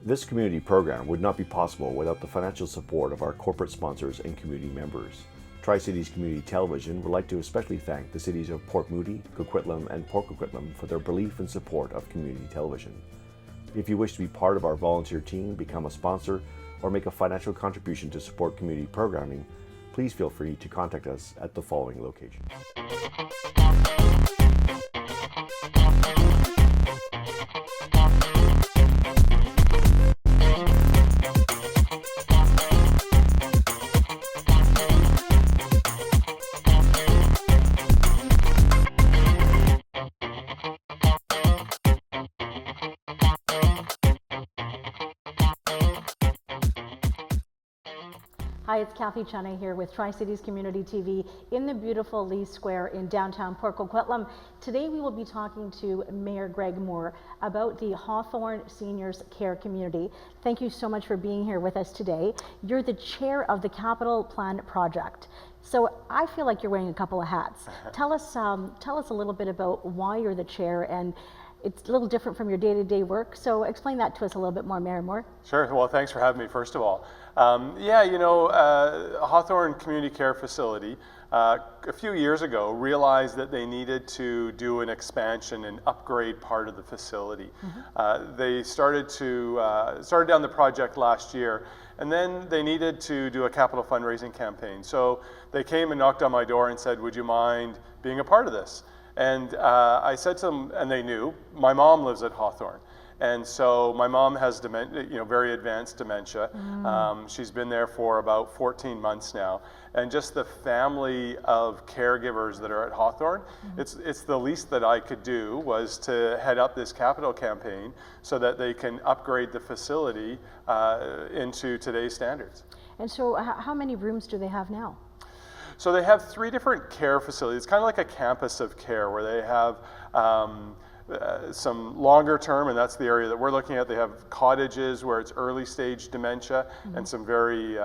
This community program would not be possible without the financial support of our corporate sponsors and community members. Tri-Cities Community Television would like to especially thank the cities of Port Moody, Coquitlam, and Port Coquitlam for their belief and support of community television. If you wish to be part of our volunteer team, become a sponsor, or make a financial contribution to support community programming, please feel free to contact us at the following locations. Hi, it's Kathy Chennai here with Tri-Cities Community TV in the beautiful Lee Square in downtown Port Coquitlam. Today we will be talking to Mayor Greg Moore about the Hawthorne Seniors Care Community. Thank you so much for being here with us today. You're the chair of the Capital Plan Project. So I feel like you're wearing a couple of hats. Tell us a little bit about why you're the chair, and it's a little different from your day-to-day work. So explain that to us a little bit more, Mayor Moore. Sure. Well, thanks for having me, first of all. Hawthorne Community Care Facility a few years ago realized that they needed to do an expansion and upgrade part of the facility. They started down the project last year, and then they needed to do a capital fundraising campaign. So they came and knocked on my door and said, "Would you mind being a part of this?" And I said to them, and they knew, my mom lives at Hawthorne. And so my mom has very advanced dementia. She's been there for about 14 months now. And just the family of caregivers that are at Hawthorne, it's the least that I could do was to head up this capital campaign so that they can upgrade the facility into today's standards. And so how many rooms do they have now? So they have 3 different care facilities. It's kind of like a campus of care where they have some longer term, and that's the area that we're looking at. They have cottages where it's early stage dementia and some very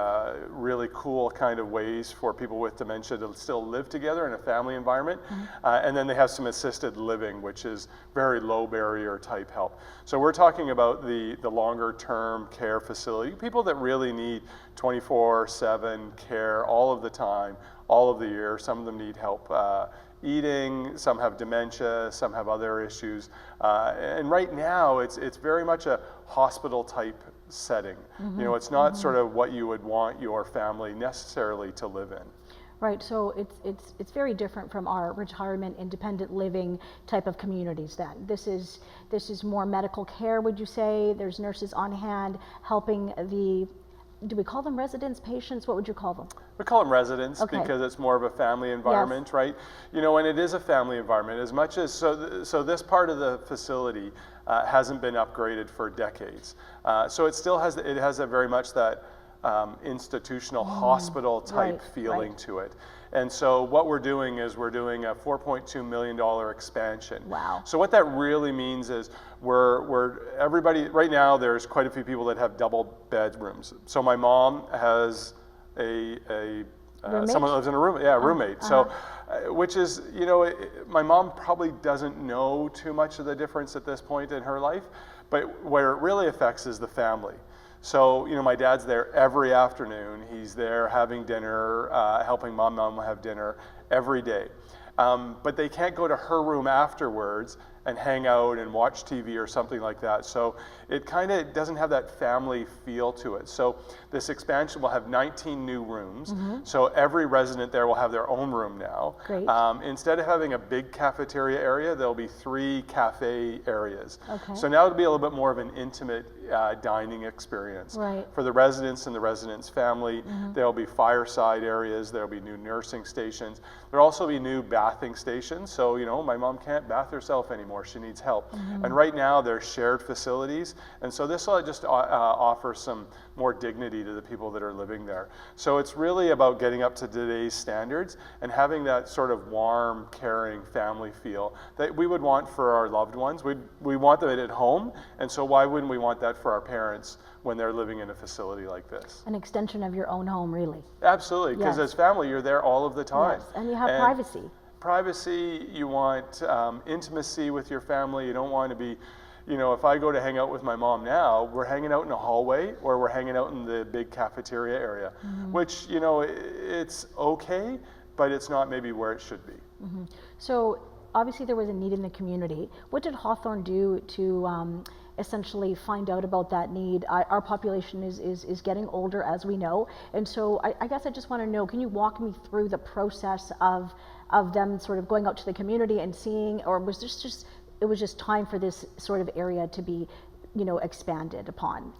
really cool kind of ways for people with dementia to still live together in a family environment. And then they have some assisted living, which is very low barrier type help. So we're talking about the longer term care facility, people that really need 24/7 care all of the time, all of the year. Some of them need help eating, some have dementia, some have other issues. And right now it's very much a hospital type setting. It's not sort of what you would want your family necessarily to live in. Right, so it's very different from our retirement independent living type of communities then. This is more medical care, would you say? There's nurses on hand helping do we call them residents, patients? What would you call them? We call them residents because it's more of a family environment, right? And it is a family environment as much as, so this part of the facility hasn't been upgraded for decades. So it still has, a very much that institutional hospital type feeling to it. And so what we're doing is we're doing a $4.2 million expansion. Wow. So what that really means is everybody, right now there's quite a few people that have double bedrooms. So my mom has someone lives in a room, roommate. So, which is, my mom probably doesn't know too much of the difference at this point in her life, but where it really affects is the family. So, my dad's there every afternoon. He's there having dinner, helping mom have dinner every day. But they can't go to her room afterwards and hang out and watch TV or something like that. So it kind of doesn't have that family feel to it. So this expansion will have 19 new rooms. So every resident there will have their own room now. Great. Instead of having a big cafeteria area, there'll be 3 cafe areas. Okay. So now it'll be a little bit more of an intimate dining experience. Right. For the residents and the residents' family. There'll be fireside areas, there'll be new nursing stations. There'll also be new bathing stations. So, my mom can't bath herself anymore, she needs help. And right now there's shared facilities. And so this will just offer some more dignity to the people that are living there. So it's really about getting up to today's standards and having that sort of warm, caring family feel that we would want for our loved ones. We want them at home, and so why wouldn't we want that for our parents when they're living in a facility like this? An extension of your own home, really. Absolutely, because as family, you're there all of the time. Yes, and you have privacy. Privacy, you want intimacy with your family. You don't want to be you know, if I go to hang out with my mom now, we're hanging out in a hallway or we're hanging out in the big cafeteria area, which, you know, it's okay, but it's not maybe where it should be. So obviously there was a need in the community. What did Hawthorne do to essentially find out about that need? Our population is getting older, as we know, and so I guess I just want to know, can you walk me through the process of them sort of going out to the community and seeing, or was this just, it was just time for this sort of area to be, you know, expanded upon?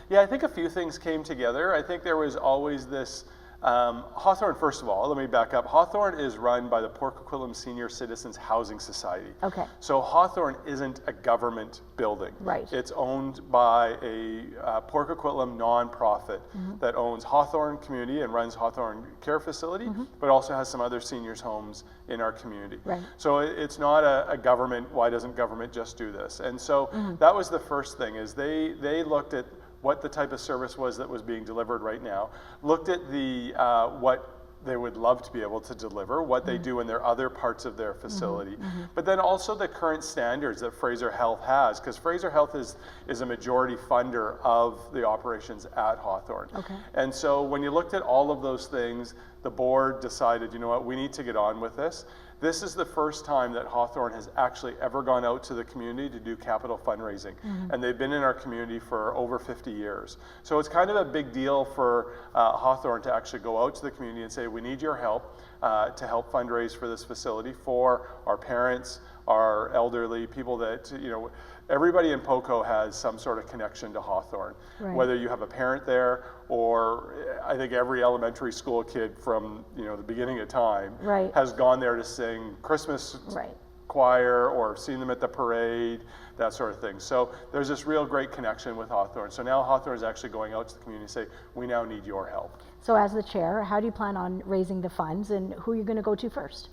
Yeah, I think a few things came together. I think there was always this, Hawthorne, first of all, let me back up. Hawthorne is run by the Port Coquitlam Senior Citizens Housing Society. Okay. So Hawthorne isn't a government building. Right. It's owned by a Port Coquitlam nonprofit that owns Hawthorne Community and runs Hawthorne Care Facility, but also has some other seniors' homes in our community. Right. So it's not a government, why doesn't government just do this? And so that was the first thing, is they looked at what the type of service was that was being delivered right now, looked at the what they would love to be able to deliver, what they do in their other parts of their facility, but then also the current standards that Fraser Health has, because Fraser Health is a majority funder of the operations at Hawthorne. Okay. And so when you looked at all of those things, the board decided, you know what, we need to get on with this. This is the first time that Hawthorne has actually ever gone out to the community to do capital fundraising. And they've been in our community for over 50 years. So it's kind of a big deal for Hawthorne to actually go out to the community and say, we need your help to help fundraise for this facility for our parents, our elderly, people that, you know, everybody in POCO has some sort of connection to Hawthorne. Right. Whether you have a parent there, or I think every elementary school kid from, you know, the beginning of time Right. has gone there to sing Christmas Right. choir or seen them at the parade, that sort of thing. So there's this real great connection with Hawthorne. So now Hawthorne is actually going out to the community and say, we now need your help. So as the chair, how do you plan on raising the funds, and who are you going to go to first?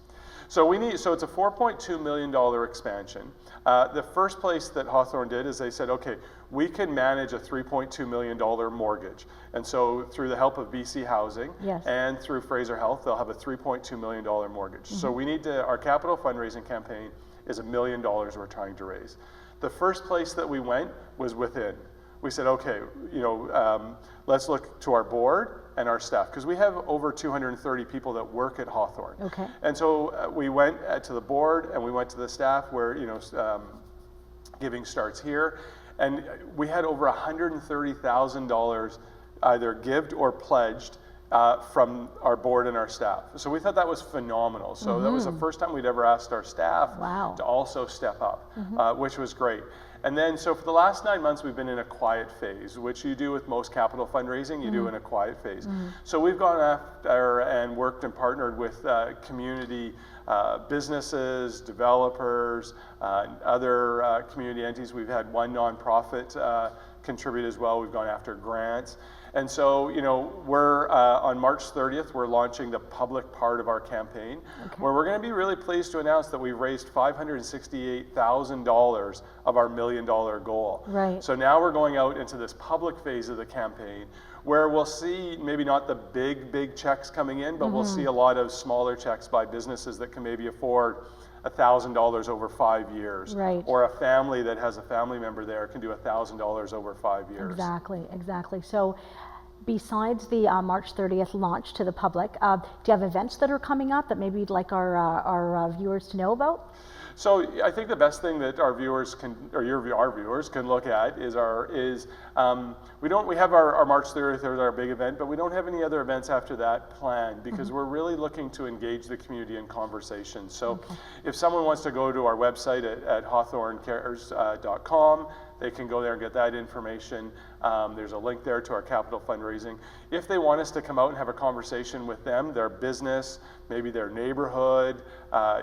So it's a $4.2 million expansion. The first place that Hawthorne did is they said, okay, we can manage a $3.2 million mortgage. And so through the help of BC Housing Yes. and through Fraser Health, they'll have a $3.2 million mortgage. So our capital fundraising campaign is $1 million we're trying to raise. The first place that we went was within. We said, okay, you know, let's look to our board and our staff, because we have over 230 people that work at Hawthorne. Okay. And so we went to the board and we went to the staff where, you know, giving starts here. And we had over $130,000 either gived or pledged from our board and our staff. So we thought that was phenomenal. So that was the first time we'd ever asked our staff Wow. to also step up, which was great. And then, so for the last 9 months, we've been in a quiet phase, which you do with most capital fundraising, you do in a quiet phase. So we've gone after and worked and partnered with community businesses, developers, other community entities. We've had one nonprofit contribute as well. We've gone after grants. And so, you know, we're on March 30th, we're launching the public part of our campaign, where we're going to be really pleased to announce that we've raised $568,000 of our $1 million goal. Right. So now we're going out into this public phase of the campaign, where we'll see maybe not the big checks coming in, but we'll see a lot of smaller checks by businesses that can maybe afford $1,000 over 5 years. Right. Or a family that has a family member there can do $1,000 over 5 years. Exactly. So besides the March 30th launch to the public, do you have events that are coming up that maybe you'd like our viewers to know about? So I think the best thing that our viewers can, or our viewers can look at is we have our March 30th as our big event, but we don't have any other events after that planned, because we're really looking to engage the community in conversation. So if someone wants to go to our website at hawthornecares.com, they can go there and get that information. There's a link there to our capital fundraising. If they want us to come out and have a conversation with them, their business, maybe their neighborhood,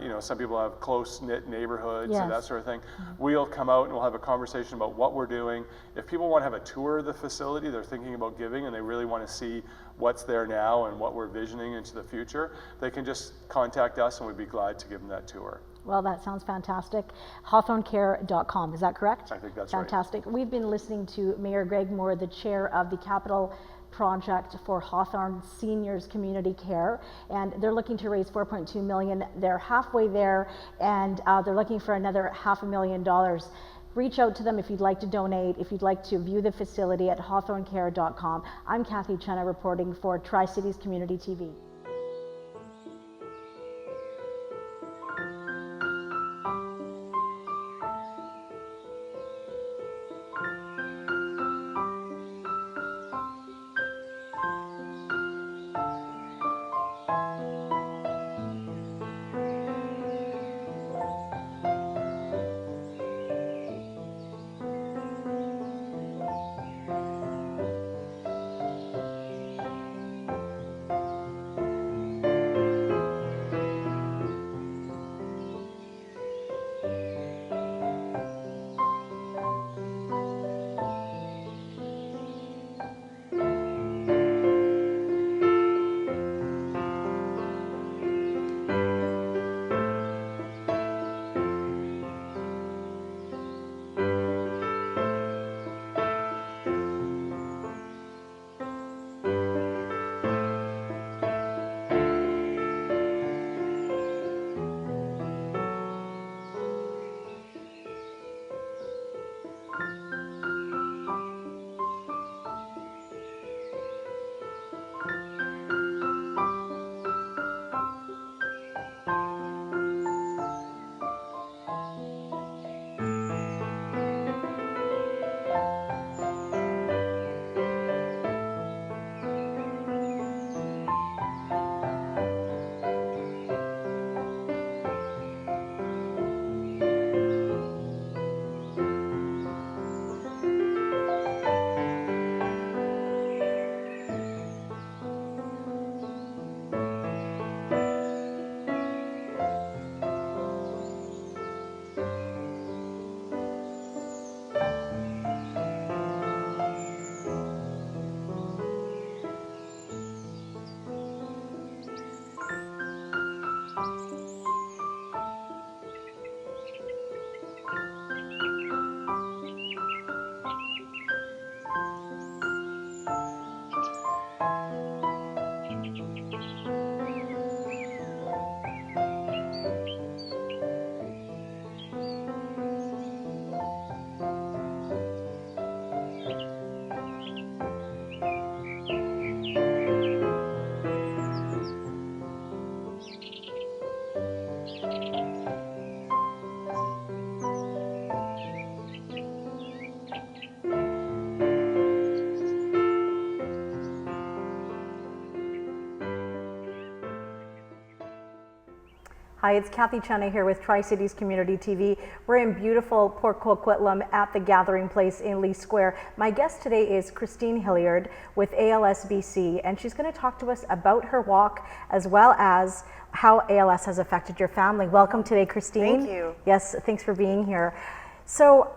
you know, some people have close-knit neighborhoods and that Yes. sort of thing. We'll come out and we'll have a conversation about what we're doing. If people want to have a tour of the facility, they're thinking about giving and they really want to see what's there now and what we're visioning into the future, they can just contact us and we'd be glad to give them that tour. Well, that sounds fantastic. Hawthornecare.com, is that correct? I think that's right. Fantastic. We've been listening to Mayor Greg Moore, the chair of the Capital Project for Hawthorne Seniors Community Care, and they're looking to raise $4.2 million. They're halfway there, and they're looking for another $500,000. reach out to them if you'd like to donate, if you'd like to view the facility at hawthorncare.com. I'm Kathy Chenna reporting for Tri-Cities Community TV. Hi, it's Kathy Chenna here with Tri-Cities Community TV. We're in beautiful Port Coquitlam at the Gathering Place in Lee Square. My guest today is Christine Hilliard with ALS BC, and she's going to talk to us about her walk as well as how ALS has affected your family. Welcome today, Christine. Thank you. Yes, thanks for being here. So,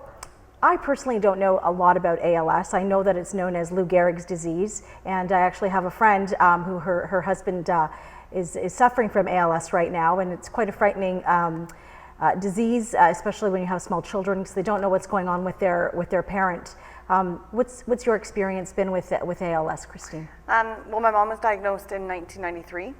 I personally don't know a lot about ALS. I know that it's known as Lou Gehrig's disease, and I actually have a friend who her husband is suffering from ALS right now, and it's quite a frightening disease, especially when you have small children, because they don't know what's going on with their parent. What's your experience been with ALS, Christine? Well, my mom was diagnosed in 1993,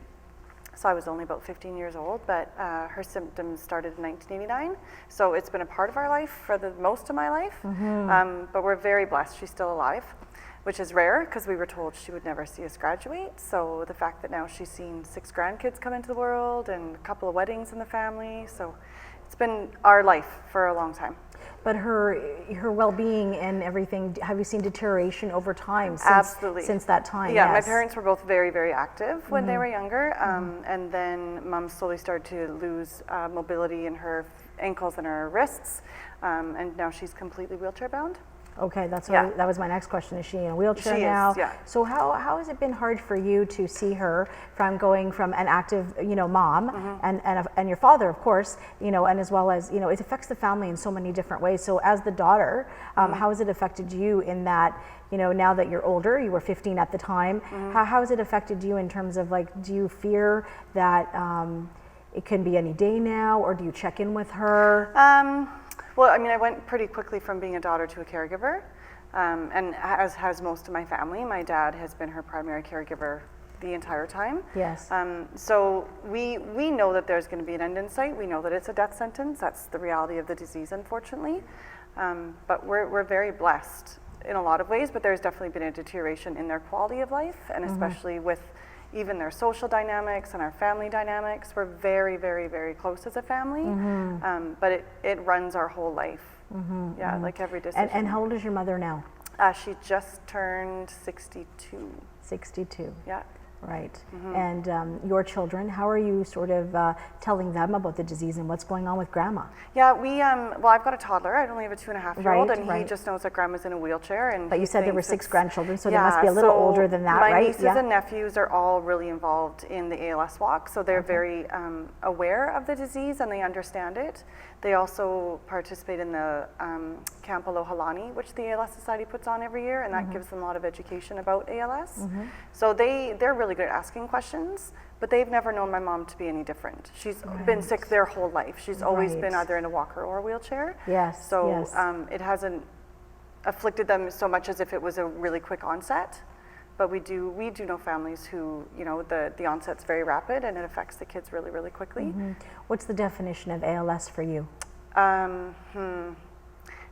so I was only about 15 years old, but her symptoms started in 1989, so it's been a part of our life for the most of my life. But we're very blessed she's still alive, which is rare because we were told she would never see us graduate. So the fact that now she's seen 6 grandkids come into the world and a couple of weddings in the family, so it's been our life for a long time. But her well-being and everything, have you seen deterioration over time since, Absolutely. Since that time? Yeah, Yes. my parents were both very, very active when they were younger, and then Mom slowly started to lose mobility in her ankles and her wrists, and now she's completely wheelchair bound. Okay, that was my next question. Is she in a wheelchair She is, now? yeah. So how has it been hard for you to see her from going from an active, mom and your father, of course, and as well as, it affects the family in so many different ways. So as the daughter, how has it affected you in that, now that you're older, you were 15 at the time, how has it affected you in terms of do you fear that it can be any day now, or do you check in with her? Well, I went pretty quickly from being a daughter to a caregiver, and as has most of my family, my dad has been her primary caregiver the entire time. Yes. So we know that there's going to be an end in sight. We know that it's a death sentence. That's the reality of the disease, unfortunately. But we're very blessed in a lot of ways, but there's definitely been a deterioration in their quality of life, and especially with even their social dynamics and our family dynamics. We're very, very, very close as a family, but it runs our whole life. Like every decision. And how old is your mother now? She just turned 62. 62. Yeah. Right. And your children, how are you sort of telling them about the disease and what's going on with Grandma? Yeah, well, I've got a toddler. I only have a 2.5-year-old, and he just knows that Grandma's in a wheelchair. And but you said there were 6 grandchildren, so they yeah, must be a little older than that, my right? nieces and nephews are all really involved in the ALS walk, so they're very aware of the disease and they understand it. They also participate in the Camp Aloha Lani, which the ALS Society puts on every year, and that gives them a lot of education about ALS. So they're really good at asking questions, but they've never known my mom to be any different. She's been sick their whole life. She's always been either in a walker or a wheelchair. Yes. So it hasn't afflicted them so much as if it was a really quick onset. But we do know families who, the onset's very rapid and it affects the kids really, really quickly. What's the definition of ALS for you?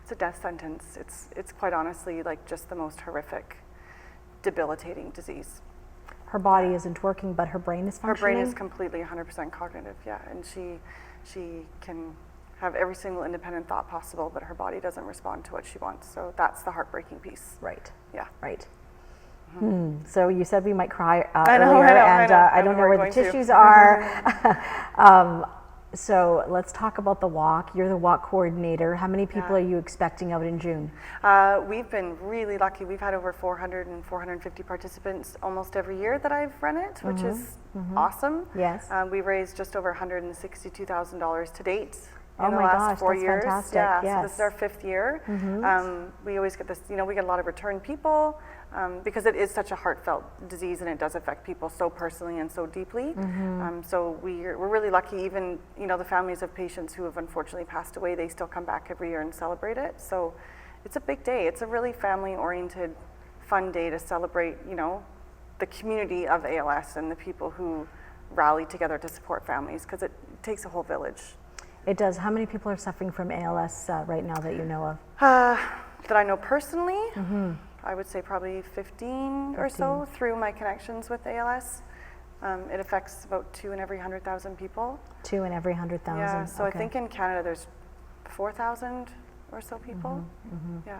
It's a death sentence. It's quite honestly like just the most horrific, debilitating disease. Her body isn't working, but her brain is functioning? Her brain is completely 100% cognitive, yeah. And she can have every single independent thought possible, but her body doesn't respond to what she wants. So that's the heartbreaking piece. Right. Yeah. Right. So you said we might cry I know, earlier, I know. I don't know where the tissues are. So let's talk about the walk. You're the walk coordinator. How many people are you expecting out in June? We've been really lucky. We've had over 400 and 450 participants almost every year that I've run it, which is awesome. Yes. We've raised just over $162,000 to date. In the my last gosh, 4 that's years. fantastic. Yeah, yes. so this is our 5th year. We always get this, we get a lot of return people because it is such a heartfelt disease and it does affect people so personally and so deeply. So we're really lucky. Even the families of patients who have unfortunately passed away, they still come back every year and celebrate it. So it's a big day. It's a really family-oriented, fun day to celebrate, the community of ALS and the people who rally together to support families, because it takes a whole village. It does. How many people are suffering from ALS right now that you know of? That I know personally, I would say probably 15 or so through my connections with ALS. It affects about 2 in every 100,000 people. 2 in every 100,000. Yeah, so okay. I think in Canada there's 4,000 or so people. Yeah.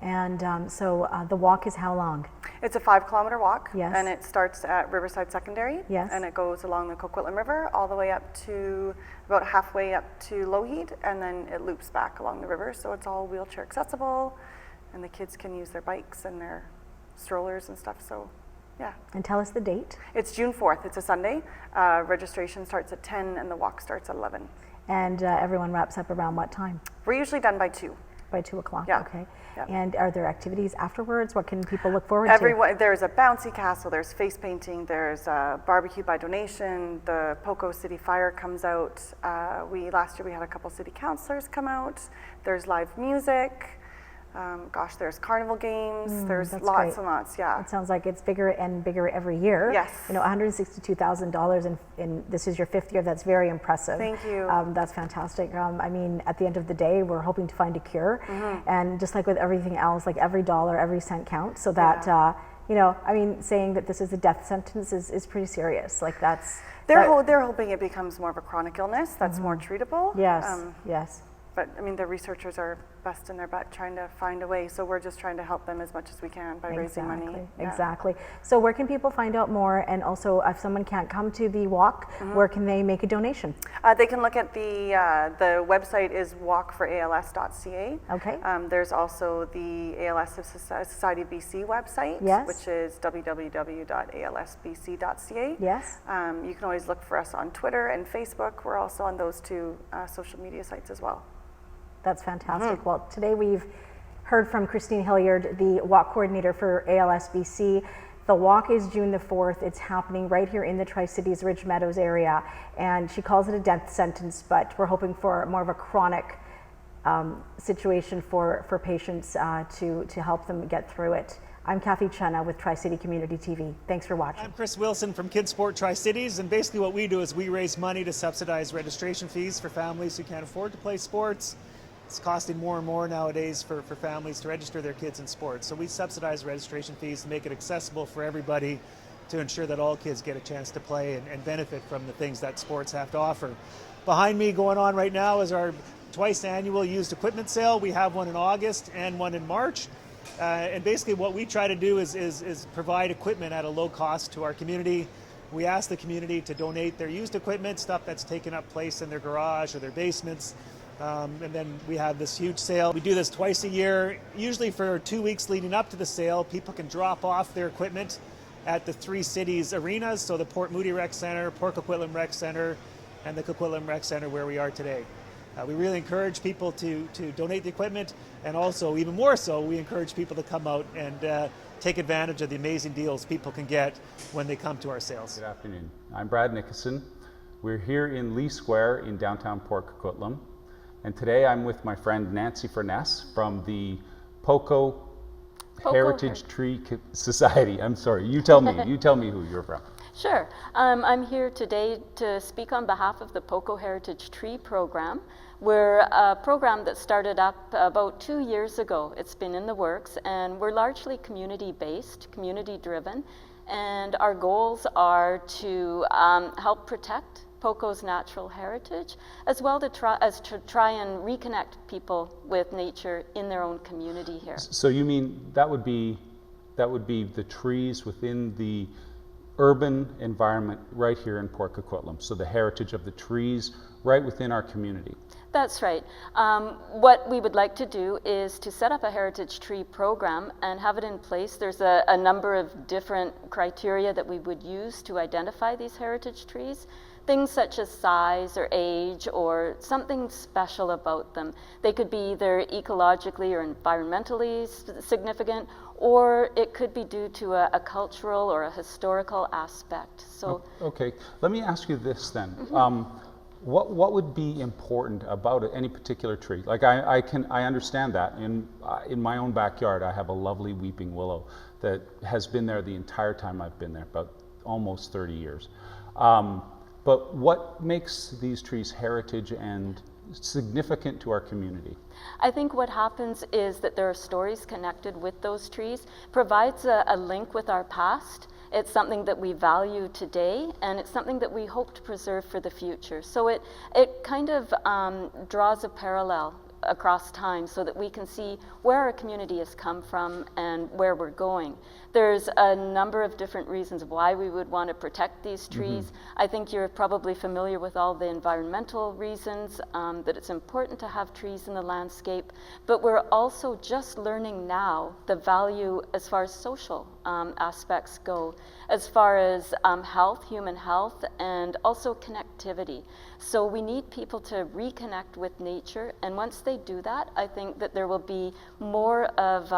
And so the walk is how long? It's a 5-kilometer walk, Yes. and it starts at Riverside Secondary, Yes. and it goes along the Coquitlam River all the way up to about halfway up to Lougheed, and then it loops back along the river, so it's all wheelchair accessible, and the kids can use their bikes and their strollers and stuff, so yeah. And tell us the date. It's June 4th, it's a Sunday. Registration starts at 10 and the walk starts at 11. And everyone wraps up around what time? We're usually done by 2. By 2 o'clock, Yeah. okay. Yeah. And are there activities afterwards? What can people look forward to? Everyone, there's a bouncy castle, there's face painting, there's a barbecue by donation, the Poco City Fire comes out. Last year we had a couple city councilors come out. There's live music. There's carnival games. There's that's lots great. and lots, yeah. It sounds like it's bigger and bigger every year. Yes. $162,000 in this is your 5th year. That's very impressive. Thank you. That's fantastic. I mean, at the end of the day, we're hoping to find a cure. And just like with everything else, like every dollar, every cent counts. So that, saying that this is a death sentence is pretty serious. Like that's... They're hoping it becomes more of a chronic illness that's more treatable. Yes, yes. But I mean, the researchers are busting their butt trying to find a way, so we're just trying to help them as much as we can by raising money. Yeah. Exactly. So where can people find out more? And also, if someone can't come to the walk, where can they make a donation? They can look at the website is walkforals.ca. Okay. There's also the ALS Society BC website, Yes. which is www.alsbc.ca. Yes. You can always look for us on Twitter and Facebook. We're also on those 2 social media sites as well. That's fantastic. Well, today we've heard from Christine Hilliard, the walk coordinator for ALSBC. The walk is June the 4th. It's happening right here in the Tri-Cities Ridge Meadows area. And she calls it a death sentence, but we're hoping for more of a chronic situation for patients to help them get through it. I'm Kathy Chenna with Tri-City Community TV. Thanks for watching. I'm Chris Wilson from Kids Sport Tri-Cities, and basically what we do is we raise money to subsidize registration fees for families who can't afford to play sports. it's costing more and more nowadays for families to register their kids in sports. So we subsidize registration fees to make it accessible for everybody, to ensure that all kids get a chance to play and benefit from the things that sports have to offer. Behind me going on right now is our twice annual used equipment sale. We have one in August and one in March. And basically what we try to do is provide equipment at a low cost to our community. We ask the community to donate their used equipment, stuff that's taken up place in their garage or their basements. And then we have this huge sale. We do this twice a year, usually for 2 weeks leading up to the sale. People can drop off their equipment at the three cities arenas, so the Port Moody Rec Center, Port Coquitlam Rec Center, and the Coquitlam Rec Center where we are today. We really encourage people to donate the equipment, and also, even more so, we encourage people to come out and take advantage of the amazing deals people can get when they come to our sales. Good afternoon. I'm Brad Nickerson. We're here in Lee Square in downtown Port Coquitlam, and today I'm with my friend Nancy Furness from the Poco Heritage Tree Society. I'm sorry, you tell me who you're from. Sure. I'm here today to speak on behalf of the Poco Heritage Tree Program. We're a program that started up about 2 years ago. It's been in the works, and we're largely community-based, community-driven, and our goals are to help protect Poco's natural heritage, as well to try and reconnect people with nature in their own community here. So you mean that would be the trees within the urban environment right here in Port Coquitlam, so the heritage of the trees right within our community. That's right. What we would like to do is to set up a heritage tree program and have it in place. There's a number of different criteria that we would use to identify these heritage trees. Things such as size or age or something special about them. They could be either ecologically or environmentally significant, or it could be due to a cultural or a historical aspect. So, okay, let me ask you this then. What would be important about any particular tree? Like I understand that. In my own backyard, I have a lovely weeping willow that has been there the entire time I've been there, about almost 30 years. But what makes these trees heritage and significant to our community? I think what happens is that there are stories connected with those trees, provides a link with our past. It's something that we value today, and it's something that we hope to preserve for the future. So it kind of draws a parallel across time so that we can see where our community has come from and where we're going. There's a number of different reasons why we would want to protect these trees. I think you're probably familiar with all the environmental reasons, that it's important to have trees in the landscape, but we're also just learning now the value as far as social aspects go, as far as health, human health, and also connectivity. So we need people to reconnect with nature, and once they do that, I think that there will be more of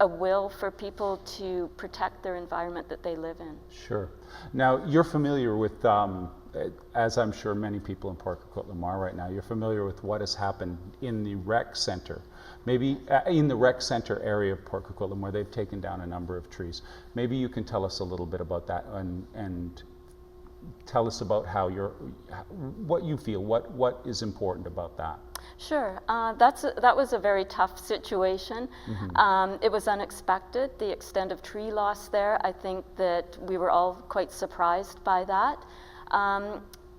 a will for people to protect their environment that they live in. Sure. Now, you're familiar with, as I'm sure many people in Port Coquitlam are right now, you're familiar with what has happened in the rec center. Maybe in the rec center area of Port Coquitlam, where they've taken down a number of trees. Maybe you can tell us a little bit about that and tell us about what you feel, what is important about that. Sure, that was a very tough situation. It was unexpected, the extent of tree loss there. I think that we were all quite surprised by that.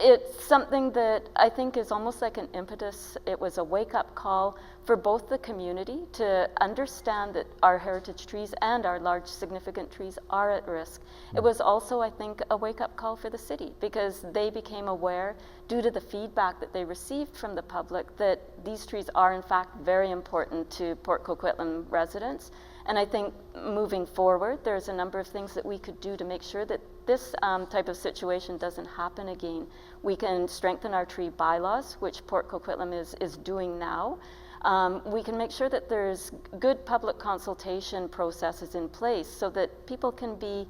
It's something that I think is almost like an impetus. It was a wake-up call for both the community to understand that our heritage trees and our large significant trees are at risk. It was also, I think, a wake-up call for the city, because they became aware, due to the feedback that they received from the public, that these trees are in fact very important to Port Coquitlam residents. And I think moving forward, there's a number of things that we could do to make sure that this type of situation doesn't happen again. We can strengthen our tree bylaws, which Port Coquitlam is doing now. We can make sure that there's good public consultation processes in place so that people can be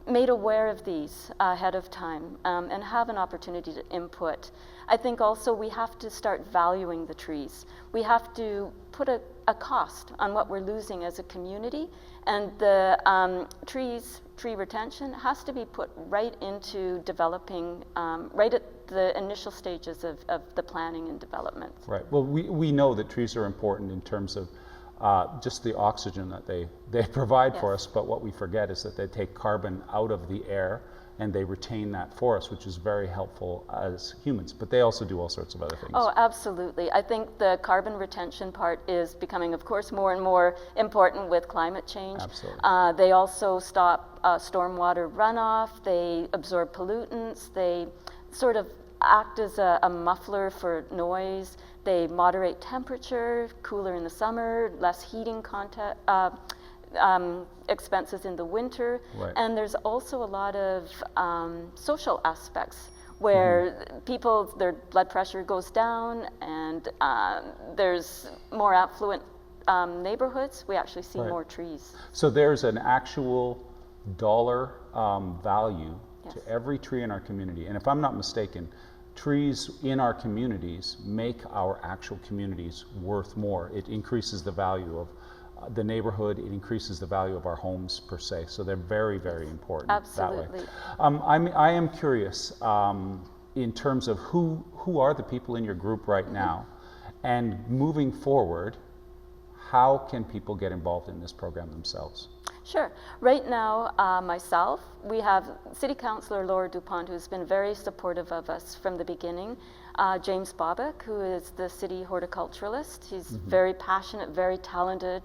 made aware of these ahead of time and have an opportunity to input. I think also we have to start valuing the trees. We have to put a cost on what we're losing as a community, and the tree retention has to be put right into developing, right at the initial stages of the planning and development. Right. Well, we know that trees are important in terms of just the oxygen that they provide for Yes. us, but what we forget is that they take carbon out of the air and they retain that for us, which is very helpful as humans, but they also do all sorts of other things. Oh, absolutely. I think the carbon retention part is becoming, of course, more and more important with climate change. Absolutely. They also stop stormwater runoff, they absorb pollutants, they sort of act as a muffler for noise, they moderate temperature, cooler in the summer, less heating expenses in the winter. Right. And there's also a lot of social aspects where people, their blood pressure goes down, and there's more affluent neighborhoods. We actually see Right. more trees. So there's an actual dollar value Yes. to every tree in our community. And if I'm not mistaken, trees in our communities make our actual communities worth more. It increases the value of the neighborhood, it increases the value of our homes per se. So they're very, very important Absolutely. that way. I am curious in terms of who are the people in your group right now, and moving forward, how can people get involved in this program themselves? Sure. Right now, myself, we have City Councillor Laura Dupont, who's been very supportive of us from the beginning. James Bobick, who is the city horticulturalist. He's very passionate, very talented.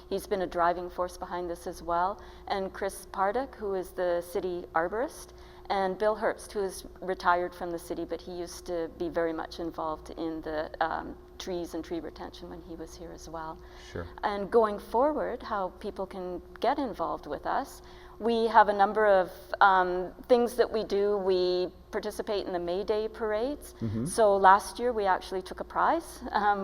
He's been a driving force behind this as well. And Chris Pardick, who is the city arborist. And Bill Herbst, who is retired from the city, but he used to be very much involved in the trees and tree retention when he was here as well. Sure. And going forward, how people can get involved with us, we have a number of things that we do. We participate in the May Day parades. So last year we actually took a prize.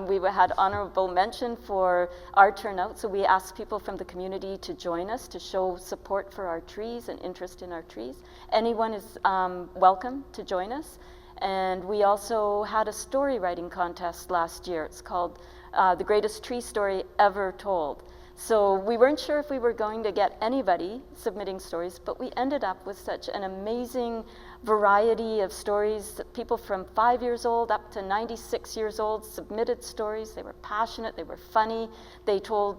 We had honorable mention for our turnout. So we asked people from the community to join us to show support for our trees and interest in our trees. Anyone is welcome to join us. And we also had a story writing contest last year. It's called The Greatest Tree Story Ever Told. So we weren't sure if we were going to get anybody submitting stories, but we ended up with such an amazing variety of stories. People from 5 years old up to 96 years old submitted stories. They were passionate, they were funny. They told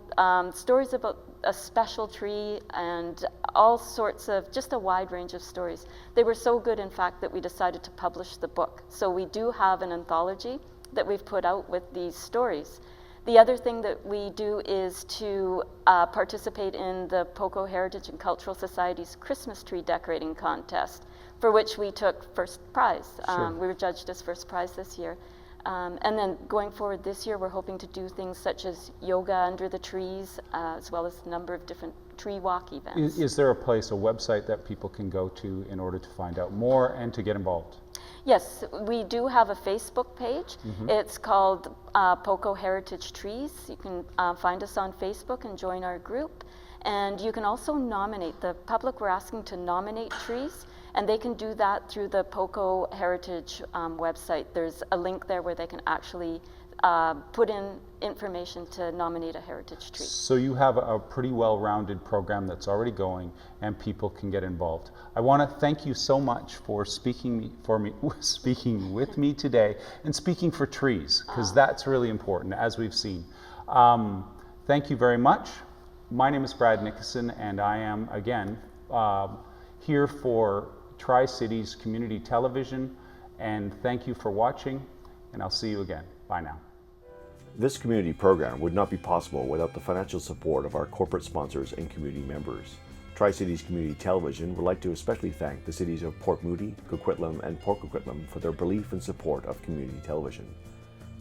stories about a special tree and all sorts of, just a wide range of stories. They were so good, in fact, that we decided to publish the book. So we do have an anthology that we've put out with these stories. The other thing that we do is to participate in the Poco Heritage and Cultural Society's Christmas tree decorating contest, for which we took first prize. Sure. We were judged as first prize this year. And then going forward this year, we're hoping to do things such as yoga under the trees, as well as a number of different tree walk events. Is there a place, a website that people can go to in order to find out more and to get involved? Yes, we do have a Facebook page. It's called Poco Heritage Trees. You can find us on Facebook and join our group. And you can also nominate. The public, we're asking to nominate trees, and they can do that through the Poco Heritage website. There's a link there where they can actually put in information to nominate a heritage tree. So you have a pretty well-rounded program that's already going, and people can get involved. I want to thank you so much for speaking with me today, and speaking for trees, because that's really important, as we've seen. Thank you very much. My name is Brad Nickerson, and I am, again, here for Tri-Cities Community Television, and thank you for watching, and I'll see you again. Bye now. This community program would not be possible without the financial support of our corporate sponsors and community members. Tri-Cities Community Television would like to especially thank the cities of Port Moody, Coquitlam, and Port Coquitlam for their belief and support of community television.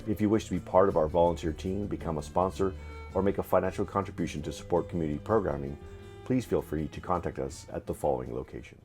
If you wish to be part of our volunteer team, become a sponsor, or make a financial contribution to support community programming, please feel free to contact us at the following locations.